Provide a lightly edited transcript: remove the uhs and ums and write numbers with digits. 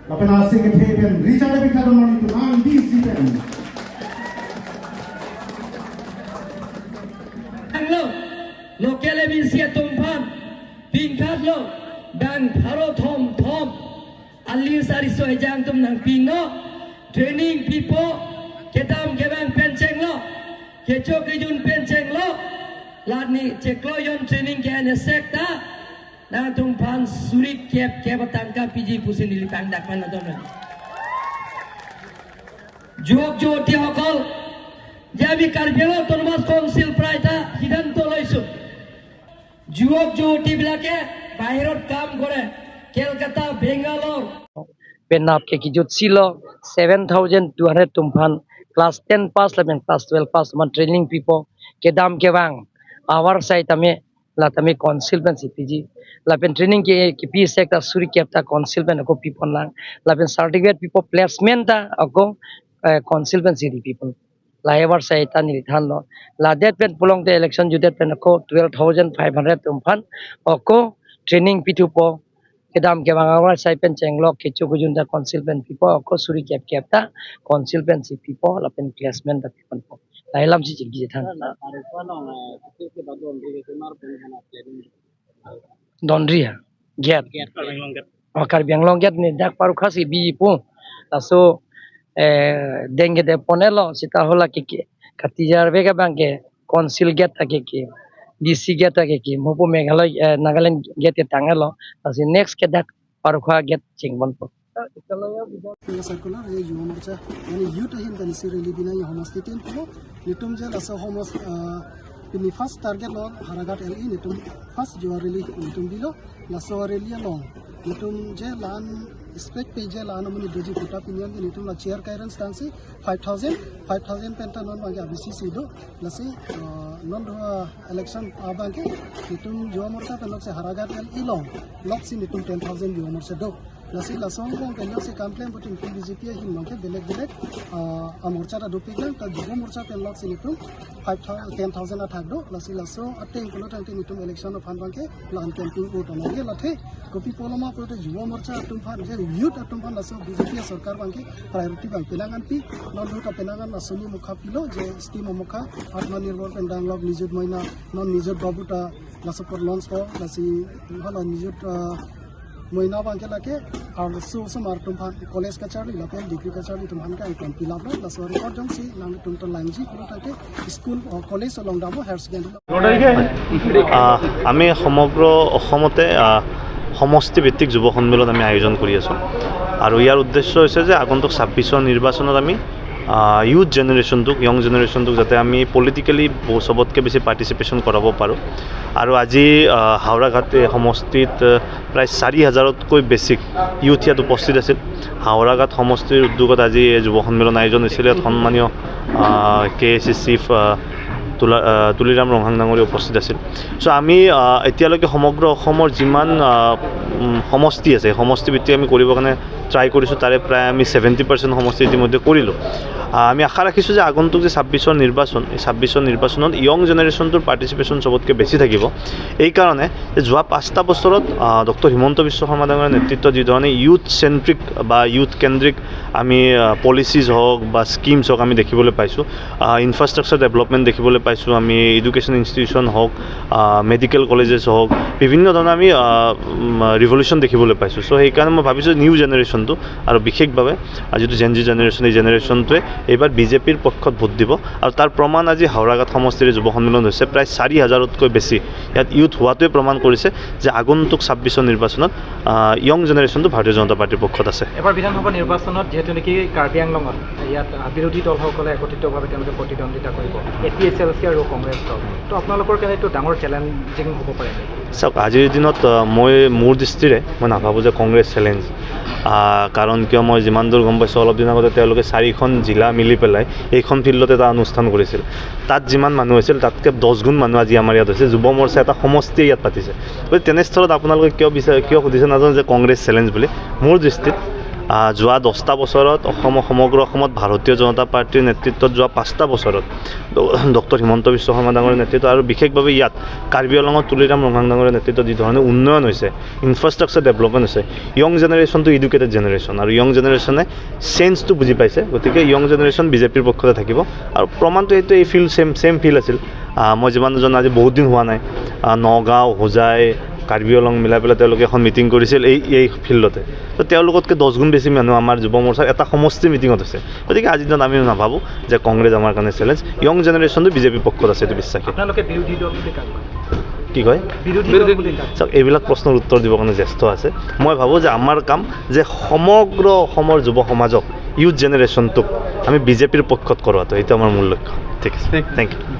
Lapan asing ketepen Richard Bikadon mani tu nang di sipen. Lo lokale binsia tumpan pingkat lo dan pharo thom ali sari so ejang tum nang pino training people ketam gebang penceng lo kecho kejun penceng lo ladni ceklo yon training ke ane sekta na tumpan surik kep tangka piji pusin dilipang dak mana tono jog ti hokol যাবি কার্বিআংলং autonomous council প্ৰায়টা সিদ্ধান্ত লৈছো যুৱক যুৱতীবিলাকে বাহিৰত কাম কৰে Kolkata Bangalore penap ke kijut silo 7,200 tumpan class 10 pass laben class 12 pass man training people kedam kewang our side tame la tame council ben cpg laben training ke pi sector suri kepta council ben ko people lang laben certificate people placement ta ako council ben city people Lahebar saya tani dithan lo la det pen pulong te election judet pen ko 12,500 tumpan oko training pitupo kedam ke bangawar sai pen chenglok ke chukujunda council pen pipo oko suri kep ta council pen si pipo la pen placement da pipo po lailam si jigi dithan dondria get akar bianglong get ni dak paru khasi bi pu taso dengue de ponelo sita hola ke katijar vega banke council get take ke dc get take ke mopo meghalay nagaland get tangalo asi next ke dak parkha get chingbon po circular ye yuwa morcha yani youth hin dan sireli bina ya homasti tin po nitum je asa homos ini first target lo haragat li nitum first juareli nitum bilo laso reli long nitum je lan spec page lan amuni doji puta pinian ke nitum la chair kairan stansi 5,000 penta non bagi abcc do lasi non do election abanke nitum juwa morcha pelok se haragat li long lok si nitum 10,000 juwa morcha do lasi lasong kong pelok se complain putin bjp hin mangke belek amorcha da dopik lang ta juwa morcha pelok si nitum 10,000 athak do lasi laso ateng kono tang nitum election of han bangke lan camping ko tanage lathe kopi poloma ko juwa morcha atum phan je youth atum phan laso bjp sarkar bangke priority bang pelangan pi non do ta pelangan asoni mukha pilo je scheme mukha atmanirbhar pendang log nijut moina non nijut babuta laso por launch ko lasi hala nijut moina bangke lake ar so mar tum phan college ka charli lapen degree ka charli tum han ka item pilap la laso record jong si nang tum to lanji ko take school college along damo higher secondary আমি সমগ্ৰ অসমতে সমষ্টি ভিত্তিক যুৱ সন্মিলন আমি আয়োজন কৰি আছোঁ আৰু ইয়াৰ উদ্দেশ্য হৈছে যে আগন্তুক 26ৰ নিৰ্বাচনত আমি youth জেনেৰেশ্যনটোক ইয়ং জেনেৰেশ্যনটোক যাতে আমি পলিটিকেলি সবতকৈ বেছি পাৰ্টিচিপেশ্যন কৰাব পাৰোঁ আৰু আজি হাওৰাঘাট সমষ্টিত প্ৰায় 4,000তকৈ বেছি ইউথ ইয়াত উপস্থিত আছিল হাওৰাঘাট সমষ্টিৰ উদ্যোগত আজি যুৱ সন্মিলন আয়োজন হৈছিল ইয়াত সন্মানীয় KAC চিফ তুলিৰাম ৰংহাং ডাঙৰীয়া উপস্থিত আছিল চ' আমি এতিয়ালৈকে সমগ্ৰ অসমৰ যিমান সমষ্টি আছে সমষ্টি ভিত্তিক আমি কৰিবৰ কাৰণে ট্ৰাই কৰিছোঁ তাৰে প্ৰায় আমি 70% সমষ্টি ইতিমধ্যে কৰিলোঁ আমি আশা ৰাখিছোঁ যে আগন্তুক যে 26ৰ নিৰ্বাচন এই 26ৰ নিৰ্বাচনত ইয়ং জেনেৰেশ্যনটোৰ পাৰ্টিচিপেশ্যন চবতকৈ বেছি থাকিব এইকাৰণে যে যোৱা 5টা বছৰত ডক্টৰ হিমন্ত বিশ্ব শৰ্মা ডাঙৰীয়াৰ নেতৃত্বত যিধৰণে ইউথ চেণ্ট্ৰিক বা ইউথ কেন্দ্ৰিক আমি পলিচিজ হওক বা স্কিমছ হওক আমি দেখিবলৈ পাইছোঁ ইনফ্ৰাষ্ট্ৰাকচাৰ ডেভেলপমেণ্ট দেখিবলৈ পাইছোঁ আমি এডুকেশ্যন ইনষ্টিটিউশ্যন হওক মেডিকেল কলেজেছ হওক বিভিন্ন ধৰণৰ আমি ৰিভলিউশ্যন দেখিবলৈ পাইছোঁ চ' সেইকাৰণে মই ভাবিছোঁ নিউ জেনেৰেশ্যনটো আৰু বিশেষভাৱে যিটো জেনজি জেনেৰেশ্যন এই জেনেৰেশ্যনটোৱে এইবাৰ বিজেপিৰ পক্ষত ভোট দিব আৰু তাৰ প্ৰমাণ আজি হাওৰাঘাট সমষ্টিৰ যুৱ সন্মিলন হৈছে প্ৰায় 4,000তকৈ বেছি ইয়াত ইউথ হোৱাটোৱে প্ৰমাণ কৰিছে যে আগন্তুক 26ৰ নিৰ্বাচনত ইয়ং জেনেৰেশ্যনটো ভাৰতীয় জনতা পাৰ্টিৰ পক্ষত আছে এবাৰ বিধানসভা নিৰ্বাচনত যেহেতু নেকি কাৰ্বি আংলঙত ইয়াত বিৰোধী দলসকলে একত্ৰিতভাৱে তেওঁলোকে প্ৰতিদ্বন্দ্বিতা কৰিব APSLC আৰু কংগ্ৰেছ দল তো আপোনালোকৰ কাৰণে এইটো ডাঙৰ চেলেঞ্জিং হ'ব পাৰে চাওক আজিৰ দিনত মোৰ দৃষ্টিৰে মই নাভাবোঁ যে কংগ্ৰেছ চেলেঞ্জ কাৰণ কিয় মই যিমান দূৰ গম পাইছোঁ অলপ দিন আগতে তেওঁলোকে 4খন জিলা মিলি পেলাই এইখন ফিল্ডত এটা অনুষ্ঠান কৰিছিল তাত যিমান মানুহ হৈছিল তাতকৈ 10 গুণ মানুহ আজি আমাৰ ইয়াত হৈছে যুৱ মৰ্চা এটা সমষ্টিয়ে ইয়াত পাতিছে গতিকে তেনেস্থলত আপোনালোকে কিয় সুধিছে নাজানো যে কংগ্ৰেছ চেলেঞ্জ বুলি মোৰ দৃষ্টিত যোৱা 10টা বছৰত সমগ্ৰ অসমত ভাৰতীয় জনতা পাৰ্টীৰ নেতৃত্বত যোৱা 5টা বছৰত ডক্টৰ হিমন্ত বিশ্ব শৰ্মা ডাঙৰীৰ নেতৃত্ব আৰু বিশেষভাৱে ইয়াত কাৰ্বি আংলঙত তুলিৰাম ৰঙাং ডাঙৰীৰ নেতৃত্বত যি ধৰণে উন্নয়ন হৈছে, ইনফ্ৰাষ্ট্ৰাকচাৰ ডেভেলপমেণ্ট হৈছে, য়ং জেনেৰেশ্যনটো এডুকেটেড জেনেৰেশ্যন আৰু য়ং জেনেৰেশ্যনে চেঞ্জটো বুজি পাইছে। গতিকে য়ং জেনেৰেশ্যন বিজেপিৰ পক্ষতে থাকিব আৰু প্ৰমাণটো এইটো এই ফিল্ড চেম ফিল্ড আছিল। মই যিমান জানো আজি বহুত দিন হোৱা নাই, নগাঁও, হোজাই, কাৰ্বি আংলং মিলাই পেলাই তেওঁলোকে এখন মিটিং কৰিছিল এই ফিল্ডতে। তো তেওঁলোকতকৈ 10 গুণ বেছি মানুহ আমাৰ যুৱ মৰ্চাৰ এটা সমষ্টি মিটিঙত আছে। গতিকে আজিৰ দিনত আমি নাভাবোঁ যে কংগ্ৰেছ আমাৰ কাৰণে চেলেঞ্জ। য়ং জেনেৰেশ্যনটো বিজেপিৰ পক্ষত আছে, এইটো বিশ্বাসী। আপোনালোকে বিৰোধী দল বুলি কাক কয়? কি কয়? বিৰোধী দল বুলি কাক? চাওক, এইবিলাক প্ৰশ্নৰ উত্তৰ দিবৰ কাৰণে জ্যেষ্ঠ আছে। মই ভাবোঁ যে আমাৰ কাম যে সমগ্ৰ অসমৰ যুৱ সমাজক, ইউথ জেনেৰেশ্যনটোক আমি বিজেপিৰ পক্ষত কৰোৱাটো, এইটো আমাৰ মূল লক্ষ্য। ঠিক আছে, থেংক ইউ।